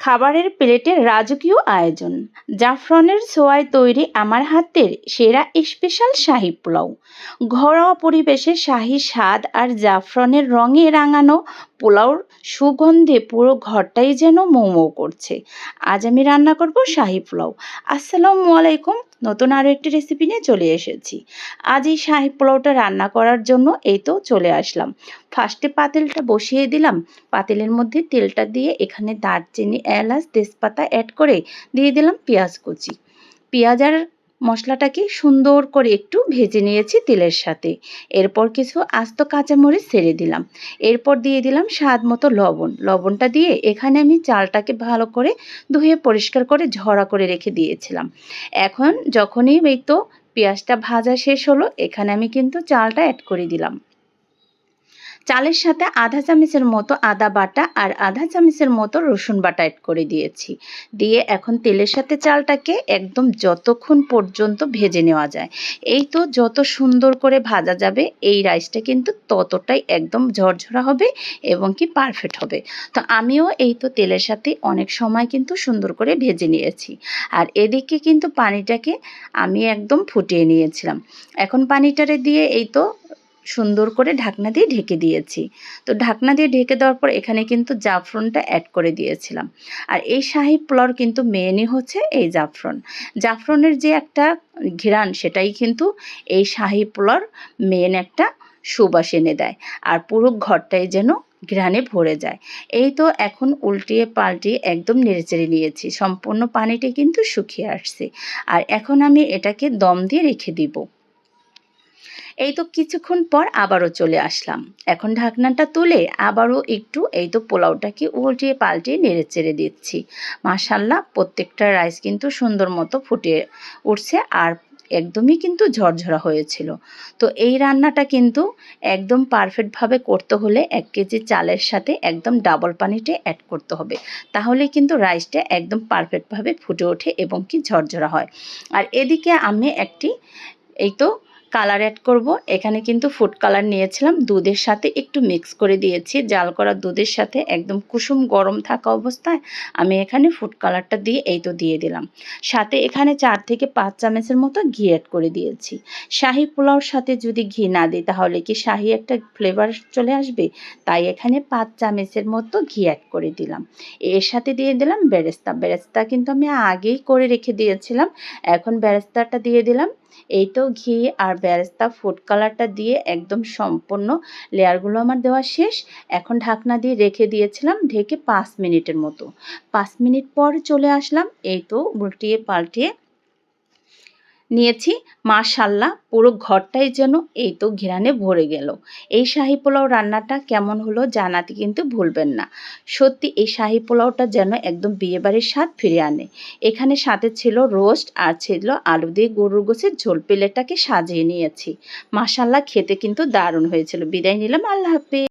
খাবারের প্লেটে রাজকীয় আয়োজন, জাফরানের ছোঁয়ায় তৈরি আমার হাতের সেরা স্পেশাল শাহী পোলাও। ঘরোয়া পরিবেশে শাহী স্বাদ আর জাফরানের রঙে রাঙানো পোলাওর সুগন্ধে পুরো ঘরটাই যেন মৌ মৌ করছে। আজ আমি রান্না করব শাহী পোলাও। আসসালামু আলাইকুম, নতুন আরও একটি রেসিপি নিয়ে চলে এসেছি। আজ এই শাহী পোলাওটা রান্না করার জন্য এই তো চলে আসলাম। ফার্স্টে পাতিলটা বসিয়ে দিলাম। পাতিলের মধ্যে তেলটা দিয়ে এখানে দারচিনি, এলাচ, তেজপাতা অ্যাড করে দিয়ে দিলাম পেঁয়াজ কুচি। পেঁয়াজ আর মশলাটাকে সুন্দর করে একটু ভেজে নিয়েছি তেলের সাথে। এরপর কিছু আস্ত কাঁচামরিচ ছেড়ে দিলাম। এরপর দিয়ে দিলাম স্বাদ মতো লবণ। লবণটা দিয়ে এখানে আমি চালটাকে ভালো করে ধুয়ে পরিষ্কার করে ঝরা করে রেখে দিয়েছিলাম। এখন যখনই এই তো পেঁয়াজটা ভাজা শেষ হলো, এখানে আমি কিন্তু চালটা অ্যাড করে দিলাম। চালের সাথে আধা চামচের মতো আদা বাটা আর আধা চামচের মতো রসুন বাটা অ্যাড করে দিয়েছি। দিয়ে এখন তেলের সাথে চালটাকে একদম যতক্ষণ পর্যন্ত ভেজে নেওয়া যায়, এই তো যত সুন্দর করে ভাজা যাবে এই রাইসটা কিন্তু ততটাই একদম ঝরঝরা হবে এবং কি পারফেক্ট হবে। তো আমিও এই তো তেলের সাথে অনেক সময় কিন্তু সুন্দর করে ভেজে নিয়েছি। আর এদিকে কিন্তু পানিটাকে আমি একদম ফুটিয়ে নিয়েছিলাম। এখন পানিটারে দিয়ে এই তো সুন্দর করে ঢাকনা দিয়ে ঢেকে দিয়েছি। তো ঢাকনা দিয়ে ঢেকে দেওয়ার পর এখানে কিন্তু জাফরানটা অ্যাড করে দিয়েছিলাম। আর এই শাহী পোলাওর কিন্তু মেনই হচ্ছে এই জাফরান। জাফরানের যে একটা ঘ্রাণ, সেটাই কিন্তু এই শাহী পোলাওর মেন একটা সুবাস এনে দেয়। আর পুরো ঘরটাই যেন ঘ্রাণে ভরে যায়। এই তো এখন উল্টিয়ে পাল্টিয়ে একদম নেড়েচেড়ে নিয়েছি। সম্পূর্ণ পানিটি কিন্তু শুকিয়ে আসছে। আর এখন আমি এটাকে দম দিয়ে রেখে দিব। এই তো কিছুক্ষণ পর আবারও চলে আসলাম। এখন ঢাকনাটা তুলে আবারও একটু এই তো পোলাওটাকে উল্টিয়ে পাল্টিয়ে নেড়ে চেড়ে দিচ্ছি। মাশাআল্লাহ, প্রত্যেকটা রাইস কিন্তু সুন্দর মতো ফুটে উঠছে আর একদমই কিন্তু ঝরঝরা হয়েছিল। তো এই রান্নাটা কিন্তু একদম পারফেক্টভাবে করতে হলে 1 কেজি চালের সাথে একদম ডাবল পানিটা অ্যাড করতে হবে। তাহলে কিন্তু রাইসটা একদম পারফেক্টভাবে ফুটে ওঠে এবং কি ঝরঝরা হয়। আর এদিকে আমি একটি এই তো কালার অ্যাড করব। এখানে কিন্তু ফুড কালার নিয়েছিলাম, দুধের সাথে একটু মিক্স করে দিয়েছি। জাল করা দুধের সাথে একদম কুসুম গরম থাকা অবস্থায় আমি এখানে ফুড কালারটা দিয়ে এই তো দিয়ে দিলাম। সাথে এখানে 4 থেকে 5 চামচের মতো ঘি অ্যাড করে দিয়েছি। শাহী পোলাওর সাথে যদি ঘি না দিই তাহলে কি শাহী একটা ফ্লেভার চলে আসবে, তাই এখানে 5 চামচের মতো ঘি অ্যাড করে দিলাম। এর সাথে দিয়ে দিলাম বেরেস্তা। বেরেস্তা কিন্তু আমি আগেই করে রেখে দিয়েছিলাম। এখন বেরেস্তাটা দিয়ে দিলাম। এই তো ঘি আর বেরেস্তা ফুড কালারটা দিয়ে একদম সম্পূর্ণ লেয়ারগুলো আমার দেওয়া শেষ। এখন ঢাকনা দিয়ে রেখে দিয়েছিলাম ঢেকে 5 মিনিটের মতো। 5 মিনিট পর চলে আসলাম। এই তো উল্টিয়ে পাল্টিয়ে নিয়েছি। মাশাআল্লাহ, পুরো ঘরটাই যেন এই তো ঘ্রাণে ভরে গেল। এই শাহী পোলাও রান্নাটা কেমন হলো জানাতে কিন্তু ভুলবেন না। সত্যি এই শাহী পোলাওটা যেন একদম বিয়েবাড়ির স্বাদ ফিরিয়ে আনে। এখানে সাথে ছিল রোস্ট আর ছিল আলু দিয়ে গরুর গোশতের ঝোল। প্লেটটাকে সাজিয়ে নিয়েছি। মাশাআল্লাহ, খেতে কিন্তু দারুণ হয়েছিল। বিদায় নিলাম, আল্লাহ হাফেজ।